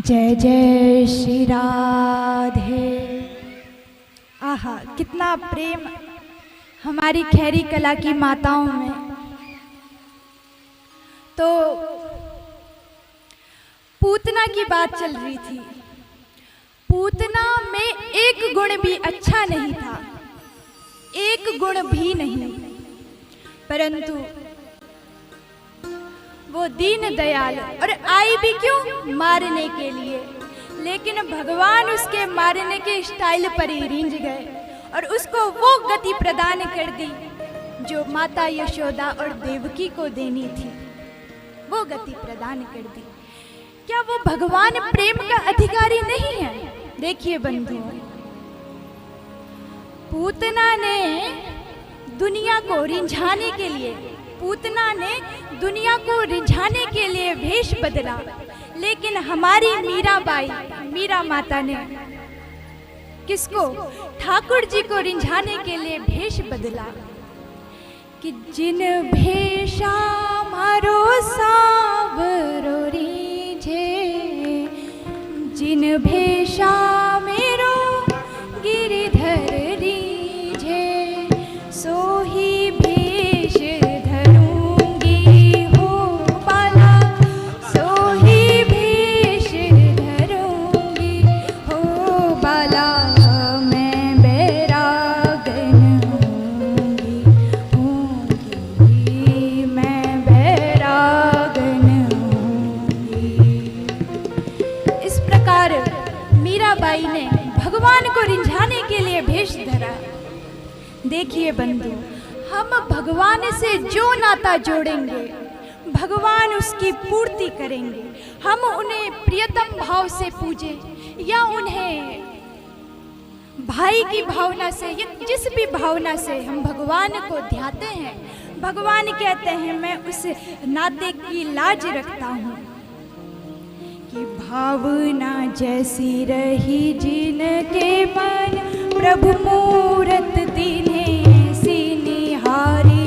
जय जय श्री राधे। आहा, कितना प्रेम हमारी खैरी कला की माताओं में। तो पूतना की बात चल रही थी। पूतना में एक गुण भी अच्छा नहीं था, एक गुण भी नहीं, परंतु वो दीन दयाल और आई भी क्यों? मारने के लिए। लेकिन भगवान उसके मारने के स्टाइल पर ही रींझ गए और उसको वो गति प्रदान कर दी जो माता यशोदा और देवकी को देनी थी। वो गति प्रदान कर दी। क्या वो भगवान प्रेम का अधिकारी नहीं है? देखिए बंधुओं, पूतना ने दुनिया को रिझाने के लिए, पूतना ने दुनिया को रिझाने के लिए भेष बदला, लेकिन हमारी मीराबाई, मीरा माता ने किसको? ठाकुर जी को रिझाने के लिए भेष बदला कि जिन भेषा मारो सावरो रीझे, जिन भेषा मेरो गिरिधर रीझे, सोही भेष धरूंगी हो बाला, सोही भेष धरूंगी हो बाला, मैं बैरागन होंगी, मैं बैरागन होंगी। इस प्रकार मीराबाई ने भगवान को रिझाने के लिए भेष धरा। देखिए बंधु, हम भगवान से जो नाता जोड़ेंगे भगवान उसकी पूर्ति करेंगे। हम उन्हें प्रियतम भाव से पूजे या उन्हें भाई की भावना से या जिस भी भावना से हम भगवान को ध्याते हैं, भगवान कहते हैं मैं उस नाते की लाज रखता हूँ कि भावना जैसी रही जिनके मन, प्रभु मूरत तिन्हें सी निहारी।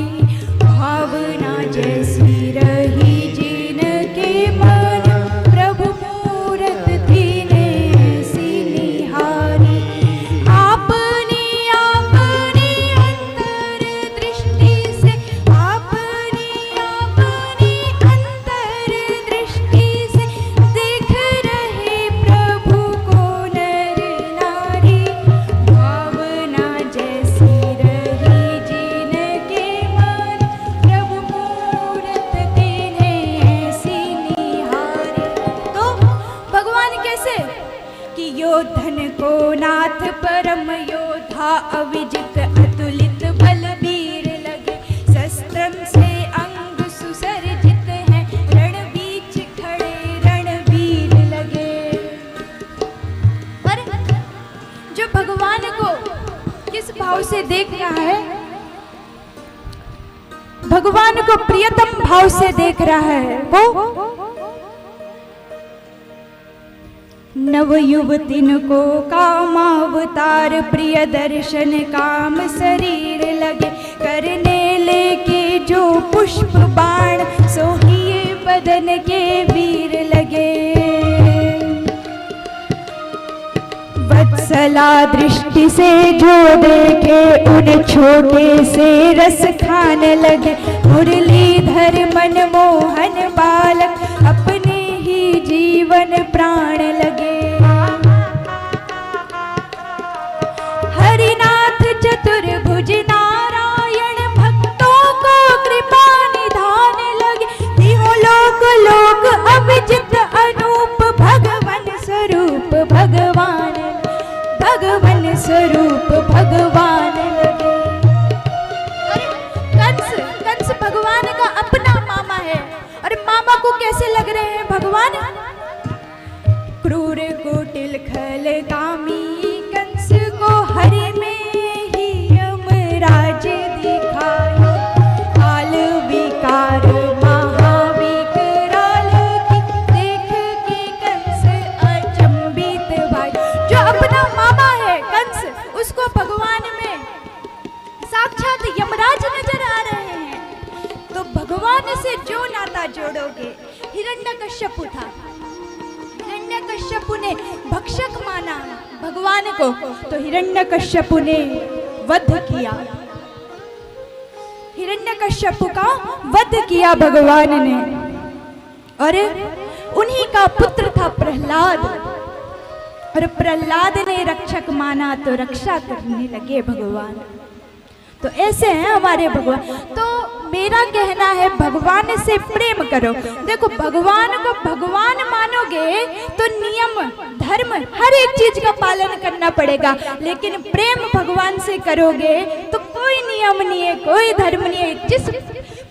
भावना जैसी रही जिनके मन, प्रभु मूरत तिन्हें सी निहारी। आपनी आपनी अंतर दृष्टि से, आपनी आपनी अंतर दृष्टि से देख रहे प्रभु को नर नारी। भावना जैसी रही जिनके मन, प्रभु मूरत तिन्हें सी निहारी। तो भगवान कैसे कि योधन को नाथ परम योधा, अविजित अतुलित बलबीर लगे, शस्त्रम से अंग सुसर्जित हैं, रण बीच खड़े रणवीर लगे। पर जो भगवान को किस भाव से देख रहा है, भगवान को प्रियतम भाव से देख रहा है, वो नव युवतिन को कामावतार, प्रिय दर्शन काम शरीर लगे, करने लेके जो पुष्प बाण, सोहिए बदन के वीर लगे। वत्सला दृष्टि से जो देखे, उन छोटे से रस खाने लगे, मुरलीधर मनमोहन बालक, अपने ही जीवन प्राण लगे। हरिनाथ चतुर्भुज नारायण, भक्तों को कृपा निधान लगे, तीनों लोक लोक अविजित अनूप, भगवन स्वरूप भगवान, भगवन स्वरूप भगवान लगे। कंस भगवान का अपना मामा है, और मामा को कैसे लग रहे हैं भगवान? क्रूर कुटिल खल कामी कंस को हरि में ही यमराज दिखाए, काल विकार महाविकराल की देख के कंस अचंभित भाई। जो अपना मामा है कंस, उसको भगवान में साक्षात यमराज नजर आ रहे हैं। तो भगवान से जो नाता जोड़ोगे, हिरण्यकश्यप था, हिरण्यकश्यप हिरण्यकश्यपु ने भक्षक माना भगवान को, तो हिरण्यकश्यपु ने वध किया, हिरण्यकश्यपु का वध किया भगवान ने। और उन्हीं का पुत्र था प्रहलाद, और प्रहलाद ने रक्षक माना तो रक्षा करने लगे भगवान। तो ऐसे हैं हमारे भगवान। तो मेरा कहना है भगवान से प्रेम करो। देखो भगवान को भगवान मानोगे तो नियम धर्म हर एक चीज का पालन करना पड़ेगा, लेकिन प्रेम भगवान से करोगे तो कोई नियम नहीं है, कोई धर्म नहीं है। जिस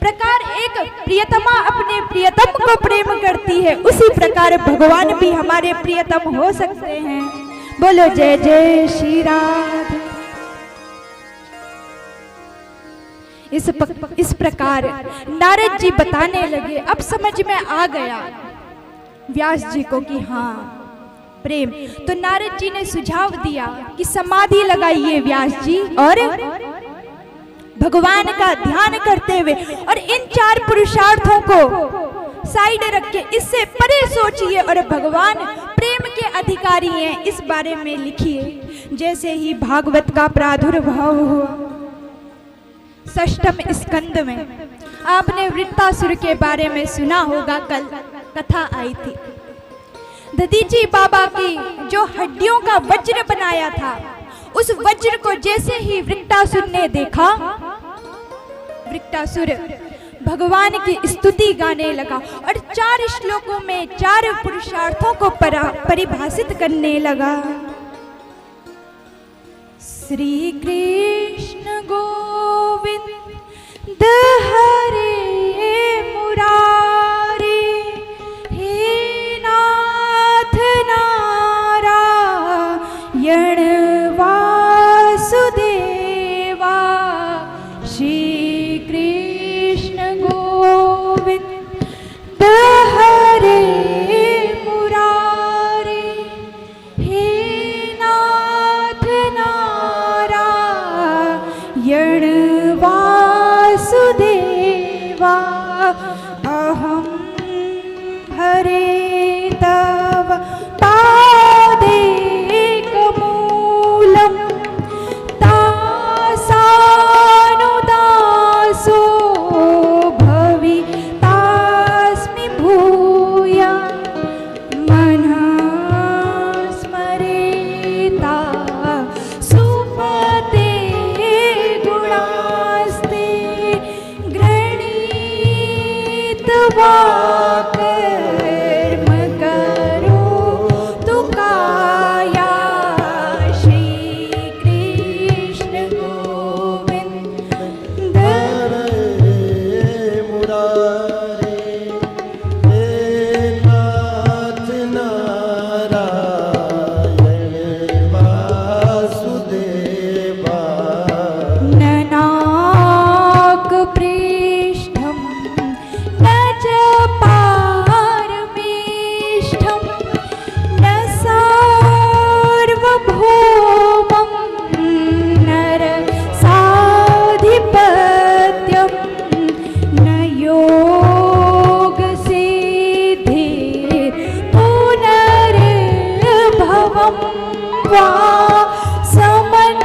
प्रकार एक प्रियतमा अपने प्रियतम को प्रेम करती है, उसी प्रकार भगवान भी हमारे प्रियतम हो सकते हैं। बोलो जय जय श्री राधे। इस प्रकार नारद जी बताने लगे। अब समझ में आ गया व्यास जी को कि हाँ प्रेम। तो नारद जी ने सुझाव दिया कि समाधि लगाइए व्यास जी, और भगवान का ध्यान करते हुए और इन 4 पुरुषार्थों को साइड रख के इससे परे सोचिए और भगवान प्रेम के अधिकारी हैं इस बारे में लिखिए। जैसे ही भागवत का प्रादुर्भाव हुआ 6वें स्कंद में, आपने वृत्तासुर के बारे में सुना होगा, कल कथा आई थी। दधीची बाबा की जो हड्डियों का वज्र बनाया था, उस वज्र को जैसे ही वृत्तासुर ने देखा, वृत्तासुर भगवान की स्तुति गाने लगा और 4 श्लोकों में 4 पुरुषार्थों को परिभाषित करने लगा। श्री कृष्ण गोविंद हरे मुरारी, हे नाथ नारायण वासुदेवा। श्री कृष्ण गोविंद हरे मुरारी, हे नाथ नारायण वासुदेवा। अहं हरे तव पादेकमूलं, तासानुदासो भवितास्मि भूया। मनः स्मरेता सुपते गुणास्ते, गृणीत्वा कर्म करोतु काया। श्री कृष्ण गोविंद मुरारे, हे नाथ नारायण वासुदेवा। ननाक पृष्ठं न च पारमेष्ठं, न सार्वभौमं नरसाधिपत्यं, न योगसिद्धिर्पुनर्भवं वा। समञ्जसत्वा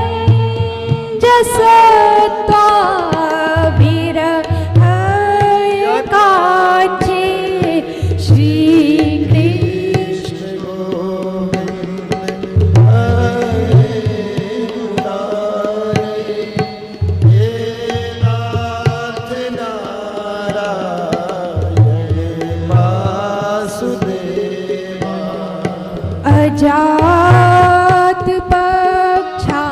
विरहकाचे। श्री कृष्ण गोविंद हरे मुरारे, हे नाथ नारायण वासुदेवा। अजात पक्षा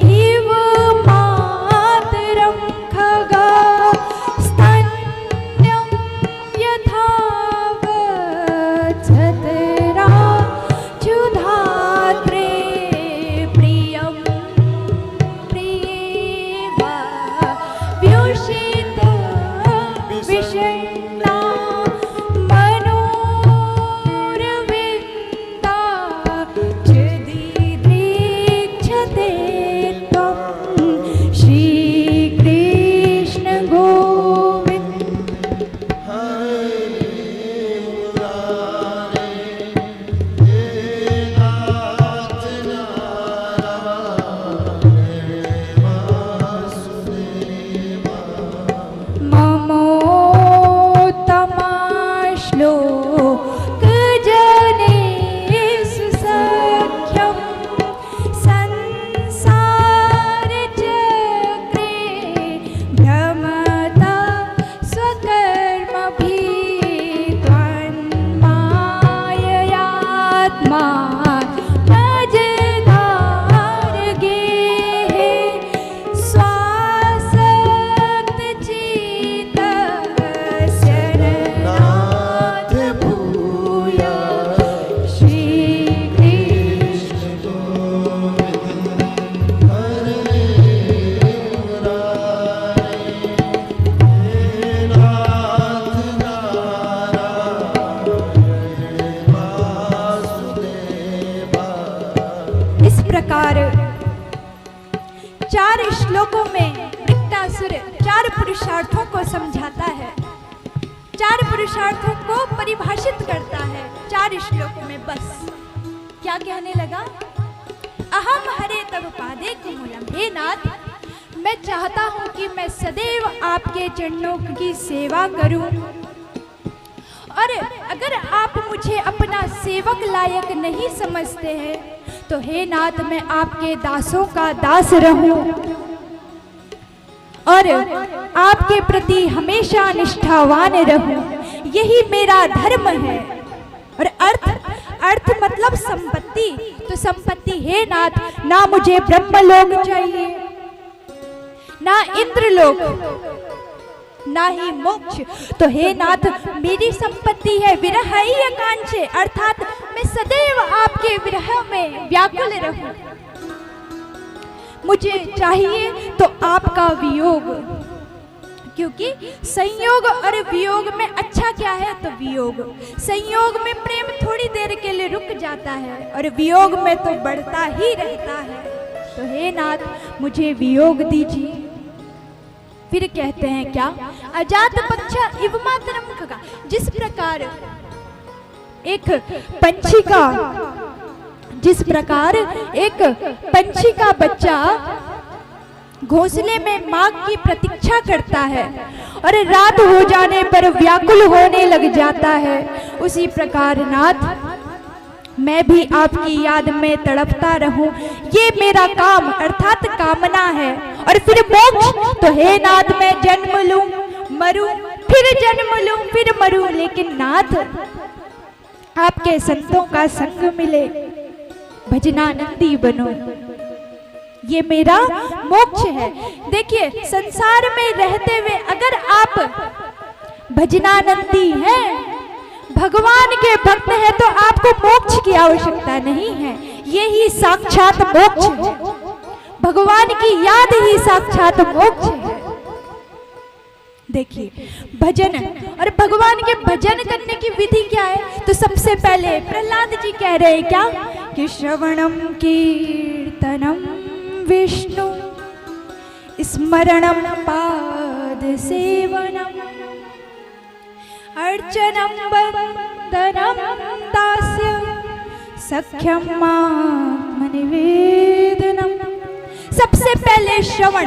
इव मातरं खगा, स्तन्यं यथा वत्सतरा क्षुधात्रे। प्रियं प्रियेव व्युषित विषण्णा मनोरविन्दा। आत्मा मजेदार गे है स्वासक्त चित शरणार्थ भूया श्री कृष्ण इस प्रकार 4 श्लोकों में वृत्तासुर 4 पुरुषार्थों को समझाता है, 4 पुरुषार्थों को परिभाषित करता है 4 श्लोकों में। बस क्या कहने लगा? अहम हरे तव पादे कुमूलम। हे नाथ, मैं चाहता हूं कि मैं सदैव आपके चरणों की सेवा करूं, और अगर आप मुझे अपना सेवक लायक नहीं समझते हैं तो हे नाथ मैं आपके दासों का दास रहूं और आपके प्रति हमेशा निष्ठावान रहूं, यही मेरा धर्म है। और अर्थ मतलब संपत्ति। तो संपत्ति, हे नाथ, ना मुझे ब्रह्मलोक चाहिए, ना इंद्रलोक, ना ही मोक्ष। तो हे नाथ, मेरी संपत्ति है विरह एकांचे, अर्थात मैं सदैव आपके विरह में व्याकुल रहूं। मुझे चाहिए तो आपका वियोग, क्योंकि संयोग और वियोग में अच्छा क्या है? तो वियोग। संयोग में प्रेम थोड़ी देर के लिए रुक जाता है और वियोग में तो बढ़ता ही रहता है। तो हे नाथ, मुझे वियोग दीजिए। फिर कहते हैं क्या? अजात पक्षा इव मातरम खगा। जिस प्रकार एक पंछी का बच्चा घोंसले में मां की प्रतीक्षा करता है और रात हो जाने पर व्याकुल होने लग जाता है, उसी प्रकार नाथ मैं भी आपकी याद में तड़पता रहूं, ये मेरा काम अर्थात कामना है। और फिर मोक्ष, तो हे नाथ मैं जन्म लूं, मरूं, फिर जन्म लूं, फिर मरूं, लेकिन नाथ आपके संतों का संग मिले, भजनानंदी बनो, ये मेरा मोक्ष है। देखिए, संसार में रहते हुए अगर आप भजनानंदी हैं, भगवान के भक्त हैं, तो आपको मोक्ष की आवश्यकता नहीं है। यही साक्षात मोक्ष है, भगवान की याद ही साक्षात मोक्ष है। देखिए, भजन और भगवान के भजन करने की विधि क्या है? तो सबसे पहले प्रहलाद जी कह रहे हैं क्या कि श्रवणम कीर्तनम विष्णु स्मरणम पाद सेवनम अर्चनम वंदनम दास्य सख्यम आत्मनिवेदनम। सबसे पहले श्रवण,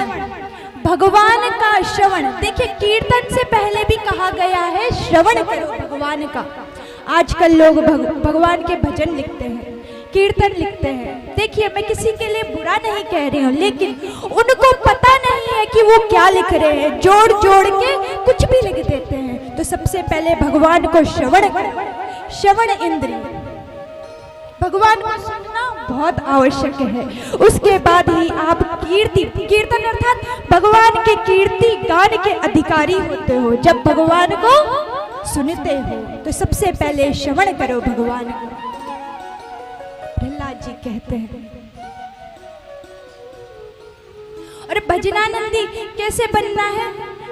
भगवान का श्रवण। देखिए, कीर्तन से पहले भी कहा गया है श्रवण करो भगवान का। आजकल लोग भगवान के भजन लिखते हैं, कीर्तन लिखते हैं। देखिए, मैं किसी के लिए बुरा नहीं कह रही हूँ, लेकिन उनको पता नहीं है कि वो क्या लिख रहे हैं, जोड़ जोड़ के कुछ भी लिख देते हैं। तो सबसे पहले भगवान को श्रवण करो, श्रवण इंद्रिय, भगवान को सुनना बहुत आवश्यक है। उसके बाद ही आप कीर्तन अर्थात भगवान के कीर्ति गान के अधिकारी होते हो। जब भगवान को सुनते हो तो सबसे पहले श्रवण करो भगवान को, प्रहलाद जी कहते हैं। और भजनानंदी कैसे बनना है?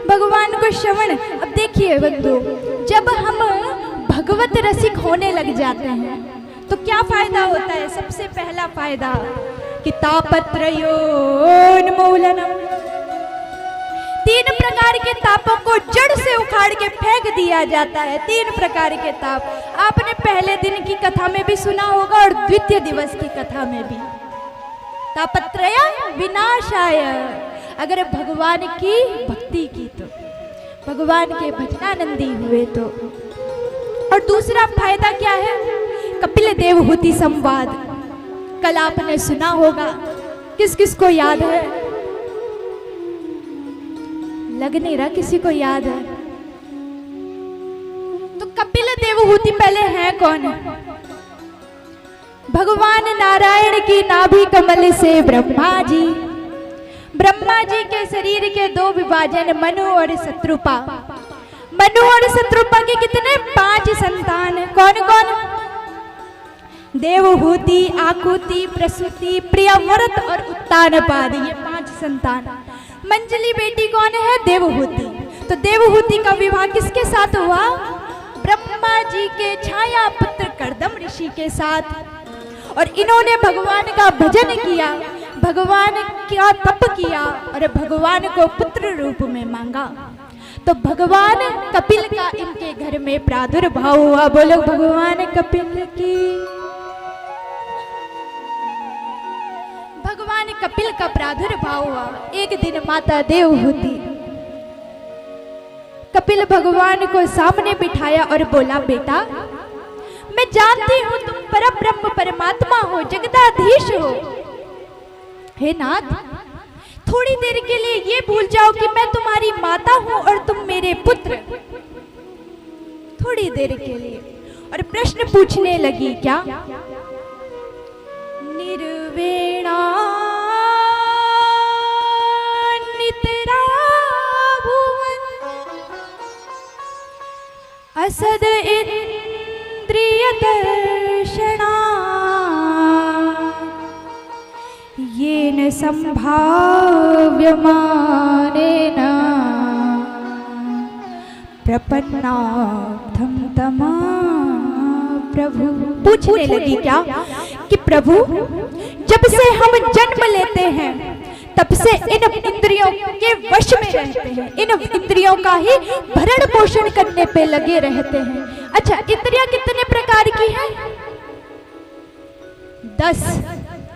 भगवान को श्रवण। अब देखिए बंधु, जब हम भगवत रसिक होने लग जाते हैं तो क्या फायदा होता है? सबसे पहला फायदा कि तापत्रयोन्मूलनम, 3 प्रकार के तापों को जड़ से उखाड़ के फेंक दिया जाता है। 3 प्रकार के ताप आपने पहले दिन की कथा में भी सुना होगा और द्वितीय दिवस की कथा में भी। तापत्रय विनाशाय, अगर भगवान की भक्ति की तो, भगवान के भजनानंदी हुए तो। और दूसरा फायदा क्या है? कपिल देवहूति संवाद, कल आपने सुना होगा। किस किस को याद है? लग नहीं रहा किसी को याद है। तो कपिल देवहूति पहले हैं कौन? भगवान नारायण की नाभि कमल से ब्रह्मा जी के शरीर के दो विभाजन, मनु और शत्रुपा। मनु और शत्रुपा के कितने? 5 संतान। कौन कौन? देवहूति, आकुति, प्रसूति, प्रियव्रत और उत्तानपाद, ये 5 संतान। मंजली बेटी कौन है? देवहूति। तो देवहूति का विवाह किसके साथ हुआ? ब्रह्मा जी के छाया पुत्र कर्दम ऋषि के साथ। और इन्होंने भगवान का भजन किया, भगवान का तप किया और भगवान को पुत्र रूप में मांगा। तो भगवान कपिल का इनके घर में प्रादुर्भाव हुआ। बोलो भगवान कपिल की। भगवान कपिल का प्रादुर्भाव हुआ। एक दिन माता देवहूति कपिल भगवान को सामने बिठाया और बोला, बेटा मैं जानती हूं तुम परब्रह्म परमात्मा हो, जगदाधीश हो। हे नाथ, थोड़ी देर के लिए ये भूल जाओ कि मैं तुम्हारी माता हूं और तुम मेरे पुत्र। थोड़ी देर के लिए। और प्रश्न पूछने लगी, क्या? निर्वेणा नितरा भुवन असद इंद्रिय दर्शना येन संभाव्यमानेन प्रपन्नार्थं तमा प्रभु। पूछने लगी क्या? कि प्रभु जब से हम जन्म लेते हैं तब से इन इंद्रियों के वश में रहते हैं, इन इंद्रियों का ही भरण पोषण करने पे लगे रहते हैं। अच्छा, इंद्रियां कितने प्रकार की हैं? 10।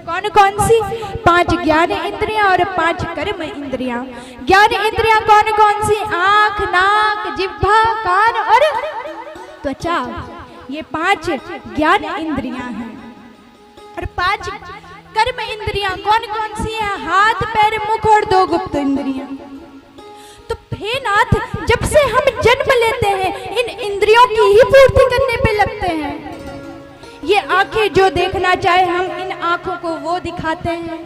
कौन कौन सी? 5 ज्ञान इंद्रियां और 5 कर्म इंद्रियां। ज्ञान इंद्रियां कौन कौन सी? आंख, नाक, जिह्वा, कान और त्वचा। ये 5 ज्ञान इंद्रियां हैं। और 5 कर्म इंद्रियां कौन कौन सी हैं? हाथ, पैर, मुख और 2 गुप्त इंद्रियां। तो हे नाथ, जब से हम जन्म लेते हैं इन इंद्रियों की ही पूर्ति करने पे लगते हैं। ये आंखें जो देखना चाहे हम इन आंखों को वो दिखाते हैं।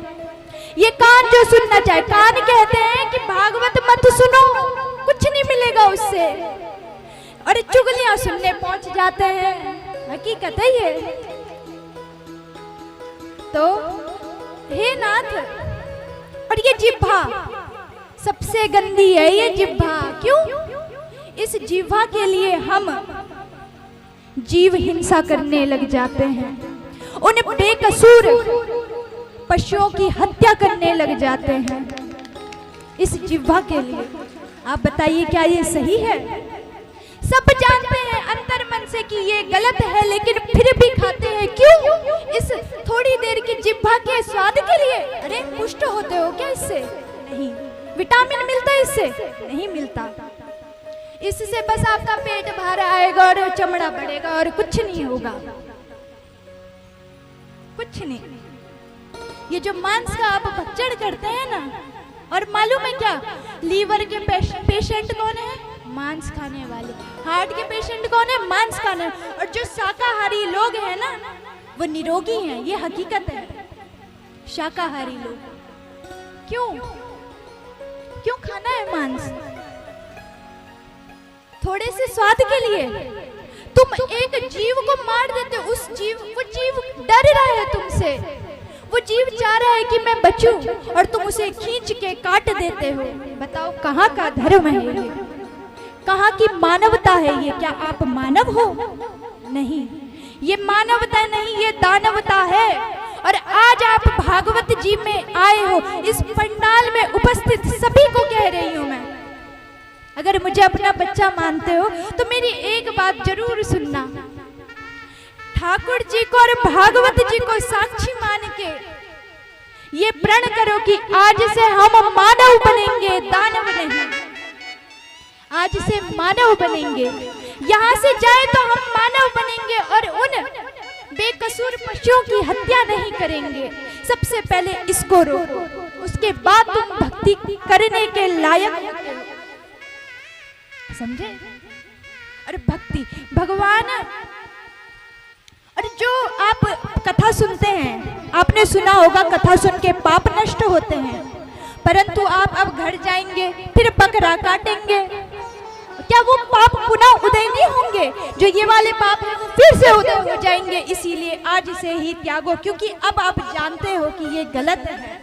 ये कान जो सुनना चाहे, कान कहते हैं कि भागवत मत सुनो, कुछ नहीं मिलेगा उससे। और चुगलियां सुनने पहुंच जाते हैं। हकीकत है ये। तो हे नाथ, और ये जिह्वा सबसे गंदी है। ये जिह्वा क्यों? इस जिह्वा के लिए हम जीव हिंसा करने लग जाते हैं, उन बेकसूर पशुओं की हत्या करने लग जाते हैं इस जिह्वा के लिए। आप बताइए क्या ये सही है? सब जानते हैं अंतर मन से कि ये गलत है, लेकिन फिर भी खाते हैं। क्यों? इस थोड़ी देर की जिह्वा के स्वाद के लिए। अरे पुष्ट होते हो क्या इससे? नहीं। विटामिन मिलता है इससे? नहीं मिलता। इससे बस आपका पेट भर आएगा और चमड़ा बढ़ेगा और कुछ नहीं होगा, कुछ नहीं। ये जो मांस का आप भक्षण करते हैं ना, और मालूम है क्या? लीवर के पेशेंट कौन है? मांस खाने वाले। हार्ट के पेशेंट कौन है? मांस खाने। और जो शाकाहारी लोग हैं ना, वो निरोगी हैं। ये हकीकत है। शाकाहारी लोग क्यों क्यों खाना है मांस? थोड़े से स्वाद के लिए। तुम एक जीव को मार देते हो, वो जीव डर रहा है तुमसे। वो जीव चाह रहा है कि मैं बचूं, और तुम उसे खींच के काट देते हो। बताओ कहाँ का धर्म है ये? कहाँ की मानवता है ये? क्या आप मानव हो? नहीं, ये मानवता नहीं, ये दानवता है। और आज आप भागवत जी में आए हो, इस पंडाल में उपस्थित सभी को कह रही हूं मैं, अगर मुझे अपना बच्चा मानते हो तो मेरी एक बात जरूर सुनना। ठाकुर जी को और भागवत जी को साक्षी मान के ये प्रण करो कि आज से हम मानव बनेंगे, दानव नहीं। आज से मानव बनेंगे। यहाँ से जाए तो हम मानव बनेंगे और उन बेकसूर पशुओं की हत्या नहीं करेंगे। सबसे पहले इसको रोको, उसके बाद तुम भक्ति करने के लायक समझे। और भक्ति भगवान, और जो आप कथा सुन हैं, आपने सुना होगा कथा सुन के पाप नष्ट होते हैं, परंतु आप अब घर जाएंगे फिर बकरा काटेंगे, क्या वो पाप पुनः उदय नहीं होंगे? जो ये वाले पाप हैं वो फिर से उदय हो जाएंगे। इसीलिए आज से ही त्यागो, क्योंकि अब आप जानते हो कि ये गलत है।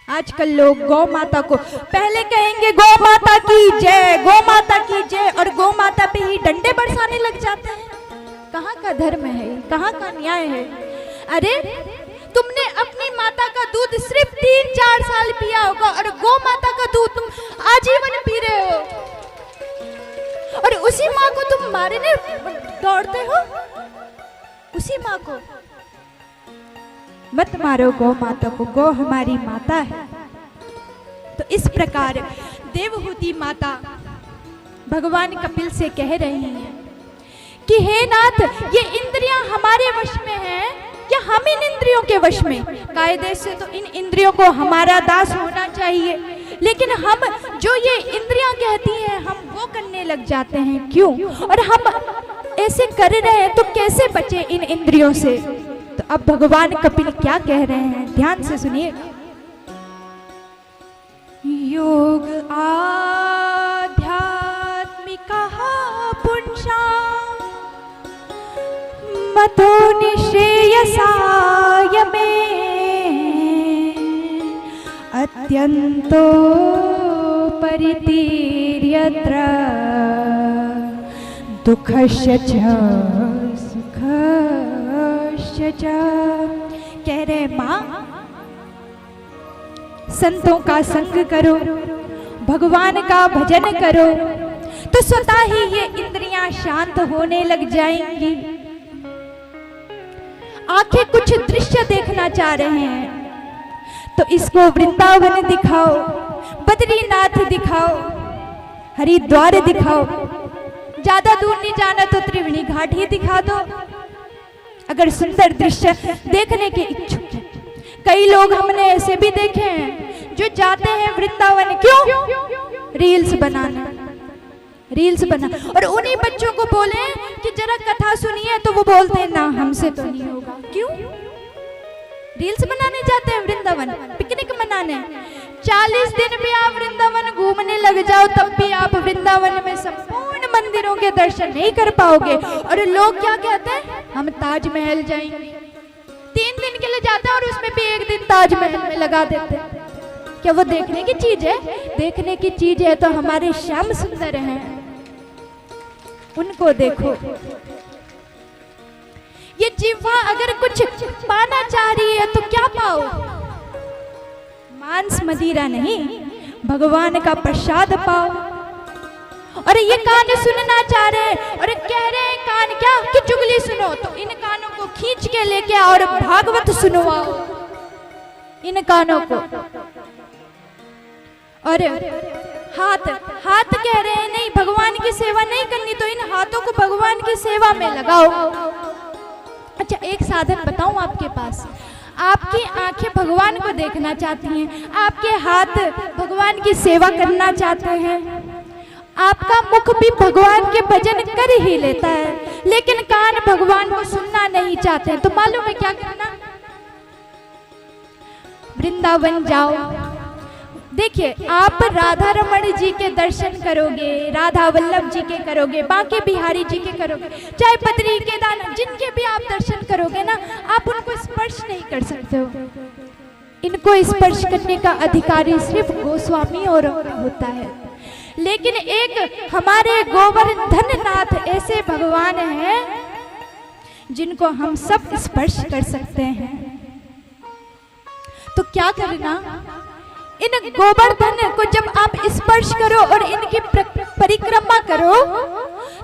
आजकल लोग गौ माता को पहले कहेंगे गौ माता की जय, गौ माता की जय, और गौ माता पे ही डंडे बरसाने लग जाते हैं। कहाँ का धर्म है, कहाँ का न्याय है? अरे तुमने अपनी माता का दूध सिर्फ 3-4 साल पिया होगा और गौ माता का दूध तुम आजीवन पी रहे हो, और उसी माँ को तुम मारने दौड़ते हो। उसी माँ को मत मारो, गौ माता को, गौ हमारी माता है। तो इस प्रकार देवहूति माता भगवान कपिल से कह रही हैं कि हे नाथ, ये इंद्रियां हमारे वश में हैं या हम इन इंद्रियों के वश में? कायदे से तो इन इंद्रियों को हमारा दास होना चाहिए, लेकिन हम जो ये इंद्रियां कहती हैं हम वो करने लग जाते हैं, क्यों? और हम ऐसे कर रहे हैं तो कैसे बचे इन इंद्रियों से? तो अब भगवान कपिल क्या कह रहे हैं, ध्यान से सुनिए। योग आध्यात्मिका पुंसा मतो निश्रेयसाय मे अत्यंतो परितीर्यत्र दुःखस्य च सुखस्य च। कह रहे माँ, संतों का संग करो, भगवान का भजन करो, तो स्वतः ही ये इंद्रियां शांत होने लग जाएंगी। आंखें कुछ दृश्य देखना चाह रहे हैं तो इसको वृंदावन दिखाओ, बद्रीनाथ दिखाओ, हरिद्वार दिखाओ, ज्यादा दूर नहीं जाना तो त्रिवेणी घाट ही दिखा दो। अगर सुंदर दृश्य देखने के इच्छुक हैं, कई लोग हमने ऐसे भी देखे हैं जो जाते हैं वृंदावन, क्यों? रील्स बनाना, रील्स बना, और उन्हीं बच्चों को बोले कि जरा कथा सुनिए तो वो बोलते हैं ना हमसे तो नहीं होगा। क्यों? रील्स बनाने जाते हैं वृंदावन, पिकनिक मनाने। 40 दिन भी आप वृंदावन घूमने लग जाओ तब भी आप वृंदावन में संपूर्ण मंदिरों के दर्शन नहीं कर पाओगे। और लोग क्या कहते हैं, हम ताजमहल जाएंगे। 3 दिन के लिए जाते हैं और उसमें भी 1 दिन ताजमहल में लगा देते हैं। क्या वो देखने की चीज है? देखने की चीज है तो हमारे श्याम सुंदर हैं, उनको देखो। ये जिह्वा अगर कुछ पाना चाह रही है तो क्या पाओ? मांस मदिरा नहीं, भगवान का प्रसाद पाओ। और ये कान सुनना चाह रहे हैं और कह रहे हैं कान क्या कि चुगली सुनो, तो इन कानों को खींच के लेके आओ और भागवत सुनवाओ इन कानों को। और हाथ कह रहे हैं नहीं, भगवान की सेवा नहीं करनी, तो इन हाथों को भगवान की सेवा में लगाओ। अच्छा, एक साधन बताऊं आपके पास। आपकी आंखें भगवान को देखना चाहती हैं, आपके हाथ भगवान की सेवा करना चाहते हैं, आपका मुख भी भगवान के भजन कर ही लेता है, लेकिन कान भगवान को सुनना नहीं चाहते हैं। तो मालूम है क्या करना? वृंदावन जाओ, देखिए आप राधा रमण जी के दर्शन करोगे, राधा वल्लभ जी के करोगे, बांके बिहारी जी के करोगे, चाहे बद्री केदारनाथ, जिनके भी आप दर्शन करोगे ना, आप उनको स्पर्श नहीं कर सकते हो। इनको स्पर्श करने का अधिकारी सिर्फ गोस्वामी और होता है। लेकिन एक हमारे गोवर्धन नाथ ऐसे भगवान हैं जिनको हम सब स्पर्श कर सकते हैं। तो क्या करना, इन गोवर्धन को जब आप स्पर्श करो और इनकी परिक्रमा करो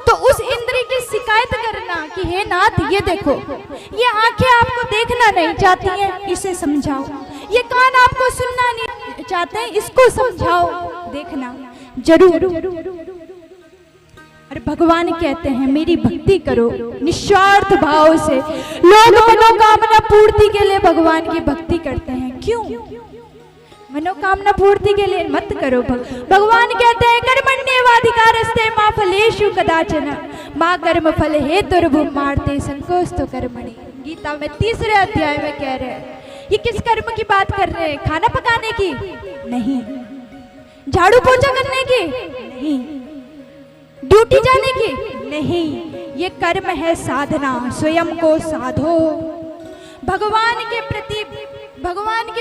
तो उस इंद्र की शिकायत करना कि हे नाथ ये देखो, ये आंखें आपको देखना नहीं चाहती हैं, इसे समझाओ। ये कान आपको सुनना नहीं चाहते हैं, इसको समझाओ, देखना जरूर। और भगवान कहते हैं मेरी भक्ति करो निस्वार्थ भाव से। लोग मनोकामना पूर्ति के लिए भगवान की भक्ति करते हैं, क्यों? मनोकामना पूर्ति के लिए मत करो। भगवान कहते हैं कर्मण्येवाधिकारस्ते मां फलेषु कदाचन मां कर्म फल हेतुर्भुः मार्ते संकोचतो कर्मणि। गीता में 3रे अध्याय में कह रहे हैं। ये किस कर्म की बात कर रहे हैं? खाना पकाने की नहीं, झाड़ू पोछा करने की नहीं, ड्यूटी जाने की नहीं। ये कर्म है साधना, स्वयं को साधो, भगवान के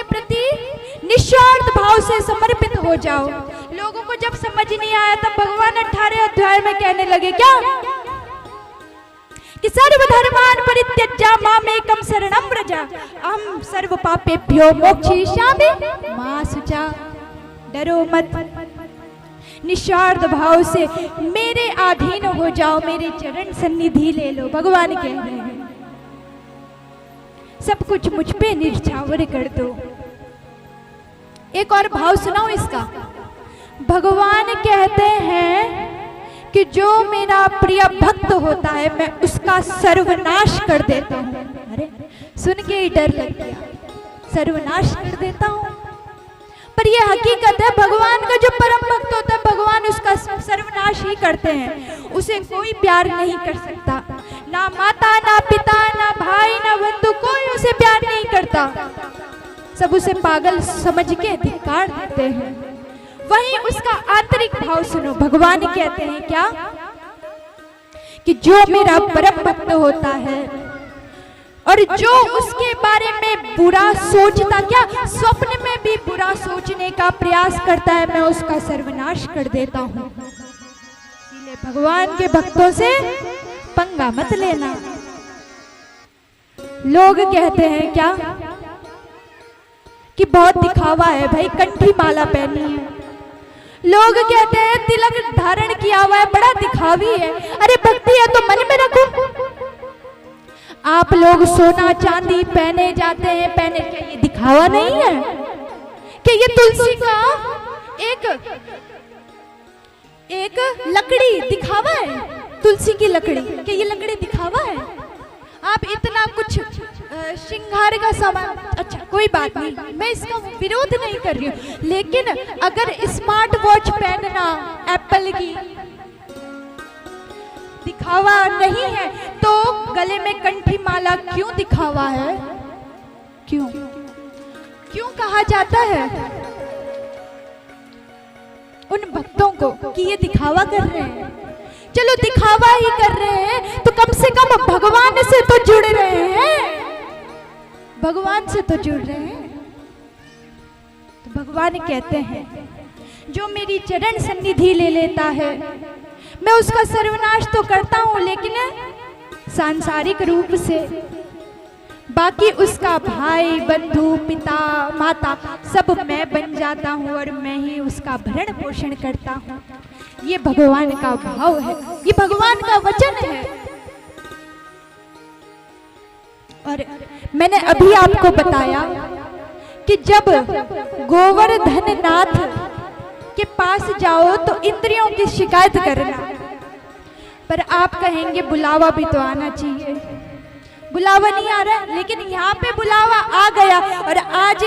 प्रति निस्वार्थ भाव से समर्पित हो जाओ। लोगों को जब समझ नहीं आया तब भगवान 18 अध्याय में कहने लगे क्या कि सर्वधर्मान् परित्यज्य मामेकं शरणं व्रज अहं सर्व पापेभ्यो मोक्षयिष्यामि मा शुचा। डरो मत, निस्वार्थ भाव से मेरे अधीन हो जाओ, मेरे चरण सन्निधि ले लो। भगवान कह रहे हैं सब कुछ मुझ पे निछावर कर दो। एक और भाव सुनाओ इसका। भगवान कहते हैं कि जो मेरा प्रिय भक्त होता है मैं उसका सर्वनाश कर देता हूँ। अरे सुन के ही डर लग गया, सर्वनाश कर देता हूँ। पर यह हकीकत है, भगवान का जो परम भक्त होता है भगवान उसका सर्वनाश ही करते हैं। उसे कोई प्यार नहीं कर सकता, ना माता ना पिता ना भाई ना बंधु, कोई उसे प्यार नहीं करता। सब उसे पागल समझ के धिक्कार देते हैं। वहीं उसका आंतरिक भाव सुनो। भगवान कहते हैं क्या कि जो मेरा परम भक्त होता है और जो उसके बारे में बुरा सोचता, क्या स्वप्न में भी बुरा सोचने का प्रयास करता है, मैं उसका सर्वनाश कर देता हूँ। इसलिए भगवान के भक्तों से पंगा मत लेना। लोग कहते हैं क्या कि बहुत दिखावा है भाई, कंठी माला पहनी है। लोग कहते हैं तिलक धारण किया हुआ है, बड़ा दिखावी है। अरे भक्ति है तो मन में रखो। आप लोग सोना चांदी पहने जाते हैं, पहने, क्या ये दिखावा नहीं है? कि ये तुलसी का एक लकड़ी दिखावा है? तुलसी की लकड़ी, कि ये लकड़ी दिखावा है? आप इतना कुछ श्रृंगार का सामान, अच्छा कोई बात नहीं, मैं इसका विरोध नहीं कर रही हूँ, लेकिन अगर स्मार्ट वॉच पहनना एप्पल की दिखावा नहीं है तो गले में कंठी माला क्यों दिखावा है? क्यों कहा जाता है उन भक्तों को कि ये दिखावा कर रहे हैं? चलो दिखावा ही कर रहे हैं तो कम से कम भगवान से तो जुड़ रहे हैं, भगवान से तो जुड़ रहे हैं। तो भगवान कहते हैं जो मेरी चरण सन्निधि ले लेता है मैं उसका सर्वनाश तो करता हूं, लेकिन सांसारिक रूप से। बाकी उसका भाई बंधु पिता माता सब मैं बन जाता हूं और मैं ही उसका भरण पोषण करता हूं। ये भगवान का भाव है, ये भगवान का वचन है। और मैंने अभी आपको बताया कि जब गोवर्धन नाथ के पास जाओ तो इंद्रियों की शिकायत करना, पर आप कहेंगे बुलावा भी तो आना चाहिए। बुलावा नहीं आ रहा, लेकिन यहाँ पे बुलावा आ गया। और आज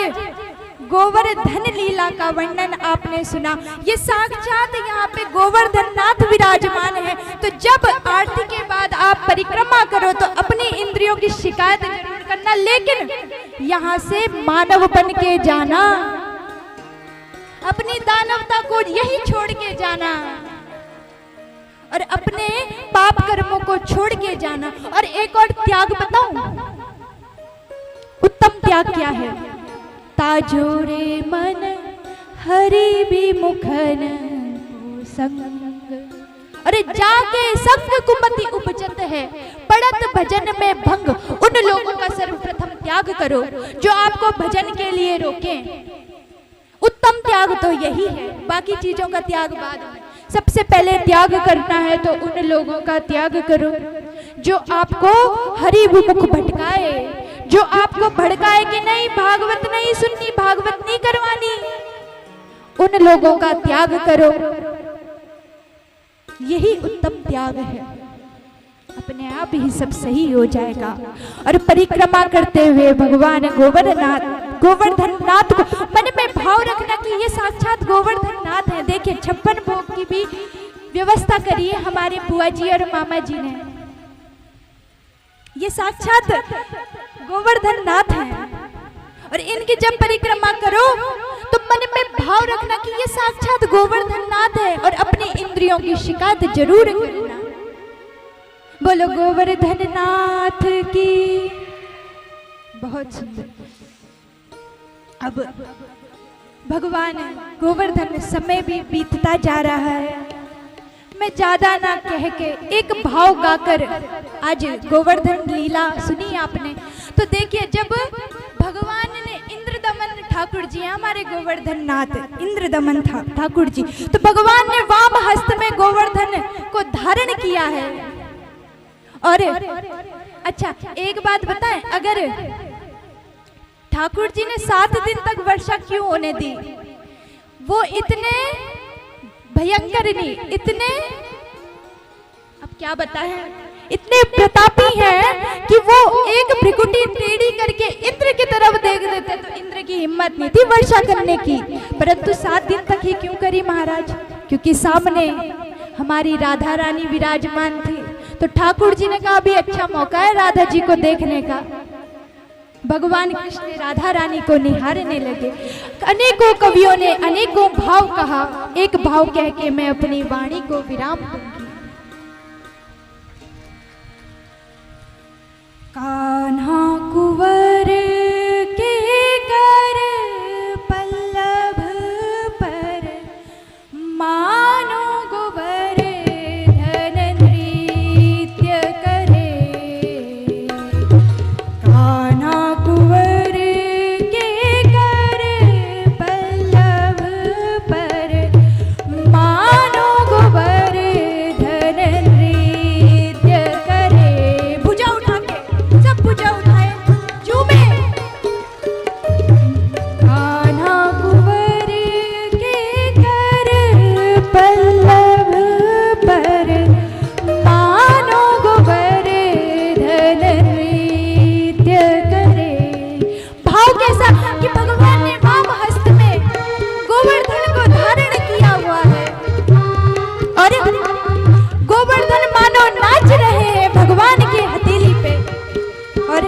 गोवर्धन लीला का वर्णन आपने सुना, ये साक्षात यहाँ पे गोवर्धन नाथ विराजमान है। तो जब आरती के बाद आप परिक्रमा करो तो अपनी इंद्रियों की शिकायत जरूर करना, लेकिन यहाँ से मानव बन के जाना, अपनी दानवता को यही छोड़ के जाना और अपने पाप कर्मों को छोड़ के जाना। और एक और त्याग बताऊं, उत्तम त्याग क्या है? ताजोरे मन हरि विमुखन संग। अरे जाके संग कुमति उपजत है, पड़त भजन में भंग। उन लोगों का सर्वप्रथम त्याग करो जो आपको भजन के लिए रोकें। उत्तम त्याग तो यही है, बाकी चीजों का त्याग बाद में। सबसे पहले त्याग करना है तो उन लोगों का त्याग करो जो आपको हरि विमुख भटकाए, जो आपको भड़काए कि नहीं भागवत नहीं सुननी, भागवत नहीं करवानी, उन लोगों का त्याग करो। यही उत्तम त्याग है, अपने आप ही सब सही हो जाएगा। और परिक्रमा करते हुए भगवान गोवर्धन नाथ को मन में भाव रखना कि ये साक्षात गोवर्धन नाथ है। देखिए 56 भोग की भी व्यवस्था करी है हमारे बुआ जी और मामा जी ने। ये साक्षात गोवर्धन नाथ हैं। और इनकी जब परिक्रमा करो तो मन में भाव रखना कि ये साक्षात गोवर्धन नाथ है, और अपनी इंद्रियों की शिकायत जरूर करना। बोलो गोवर्धन नाथ की। बहुत सुंदर। अब भगवान गोवर्धन, समय भी बीतता जा रहा है, मैं ज्यादा ना कह के एक भाव गाकर आज गोवर्धन लीला सुनी आपने। तो देखिए, जब भगवान ने इंद्रदमन ठाकुर जी, हमारे गोवर्धन नाथ इंद्रदमन ठाकुर जी, तो भगवान ने वाम हस्त में गोवर्धन को धारण किया है। और अच्छा एक बात बताएं, अगर ठाकुर जी ने 7 दिन तक वर्षा क्यों होने दी? वो इतने भयंकर नहीं, इतने, अब क्या बताएं, इतने प्रतापी हैं कि वो एक भ्रिकुटी टेढ़ी करके इंद्र की तरफ देख देते तो इंद्र की हिम्मत नहीं थी वर्षा करने की। परंतु 7 दिन तक ही क्यों करी महाराज? क्योंकि सामने हमारी राधा रानी विराजमान थी। तो ठाकुर जी ने कहा अभी अच्छा मौका है राधा जी को देखने का। भगवान कृष्ण राधा रानी को निहारने लगे। अनेकों कवियों ने अनेकों भाव कहा, एक भाव कह के मैं अपनी वाणी को विराम दूंगी। कान्हा कुंवर के कर पल्लव पर मानो गोवर्धन नृत्य करे। कान्हा कुंवर के कर पल्लव पर मानो गोवर्धन नृत्य करे। भुजा उठा के, सब भुजा उठाए, झूमे। कान्हा कुंवर के कर पल्लव पर मानो गोवर्धन नृत्य करे। भाव कैसा कि भगवान ने वाम हस्त में गोवर्धन को धारण किया हुआ है, और गोवर्धन मानो नाच रहे हैं भगवान के हथेली पे। और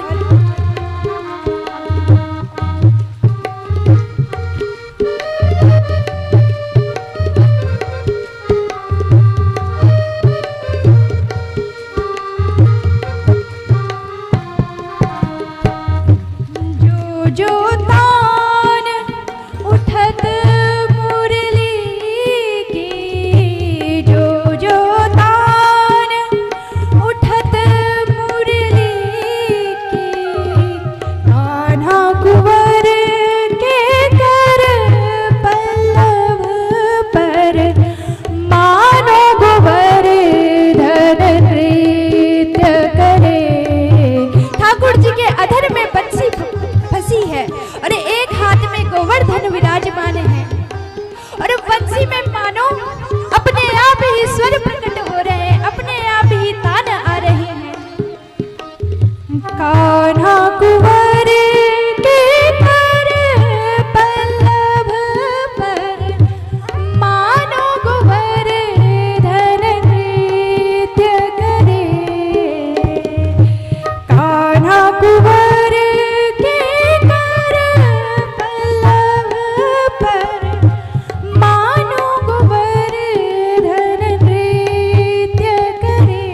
जो तान उठत मुरली की, जो तान उठत मुरली की, कान्हा कुंवर के कर पल्लव पर मानो गोवर्धन नृत्य करे। ठाकुर जी के अधर में बंसी फंसी है और एक हाथ में गोवर्धन विराजमान है, और बंसी में मानो अपने आप ही स्वर प्रकट हो रहे हैं, अपने आप ही तान आ रहे हैं। कान्हा कुंवर के कर पल्लव पर मानो गोवर्धन नृत्य करे। कान्हा कुंवर के कर पल्लव पर मानो गोवर्धन नृत्य करे।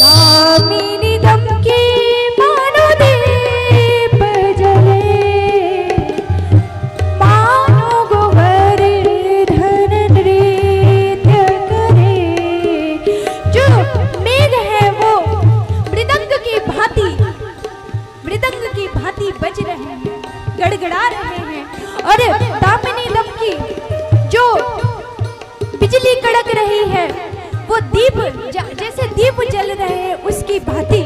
कामिनी दम की मानो दीप जले, मानो गोवर्धन नृत्य करे। जो मेघ है वो मृदंग की भांति बज रहे हैं, गड़गड़ा रहे हैं। और दामिनी दम की जो बिजली कड़क रही है वो दीप जैसे दीप जल रहे हैं उसकी भांति।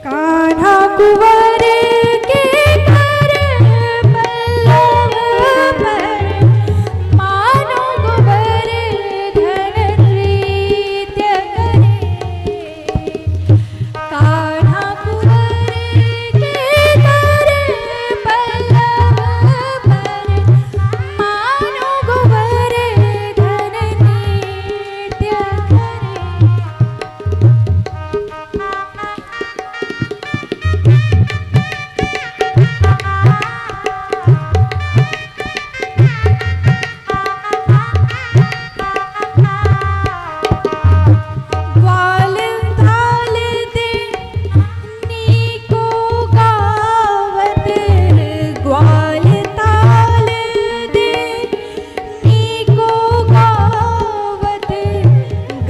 कान्हा कुंवर के घर पल्लव पर, मानो गोवर्धन नृत्य करे। कान्हा कुंवर के घर पल्लव पर, मानो गोवर्धन नृत्य करे। ग्वाल थाल दे नीको गावत, ग्वाल थाल दे नीको गावत,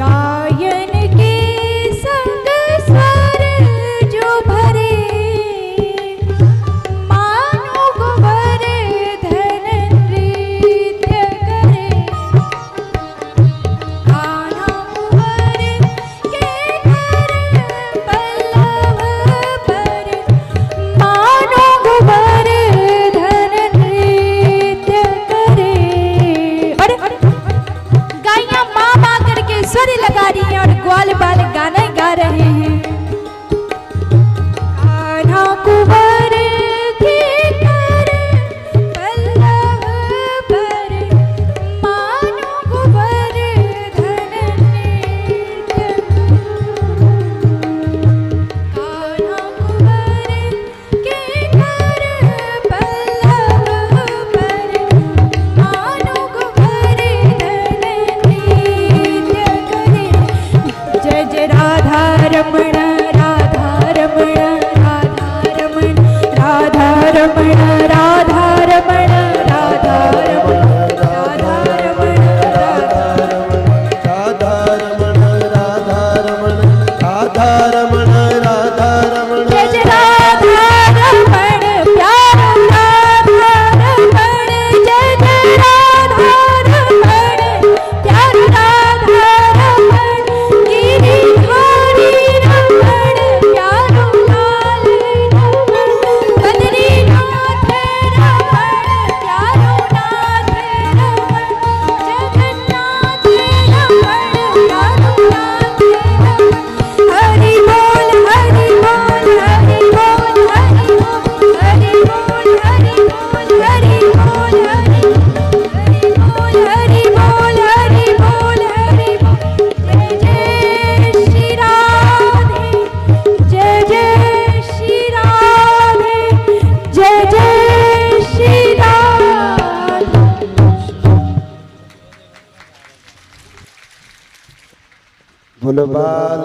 गायन के संग स्वर जो भरे, मानो गोवर्धन नृत्य करे। कान्हा कुंवर के घर पल्लव पर, मानो गोवर्धन नृत्य करे। और गाइयां माँ माँ करके स्वर लगा रही हैं और ग्वाल बाल गाने गा रहे हैं। कान्हा कुंवर के घर पल्लव पर, मानो गोवर्धन नृत्य करे। कान्हा कुंवर के घर पल्लव पर, मानो गोवर्धन नृत्य करे। जय जय राधा रमण राधा रमण राधा रमण राधा रमण राधा रमण राधा रमण राधा रमण राधा रमण राधा रमण राधा रमण राधा रमण। जय जय राधा रमण प्यारा राधा रमण, जय जय राधा रमण प्यारा राधा रमण, गिरिधारी रमण प्यारो लाल रमण, बद्रीनाथ रमण प्यारो नाथ रमण, जगन्नाथ रमण प्यारो नाथ रमण। हरि बोल हरि बोल हरि बोल हरि बोल हरि बोल हरि बोल हरि बोल हरि बोल हरि बोल हरि बोल हरि बोल। जय जय श्री राधे, जय जय श्री राधे, जय जय श्री राधे। बोलो बाल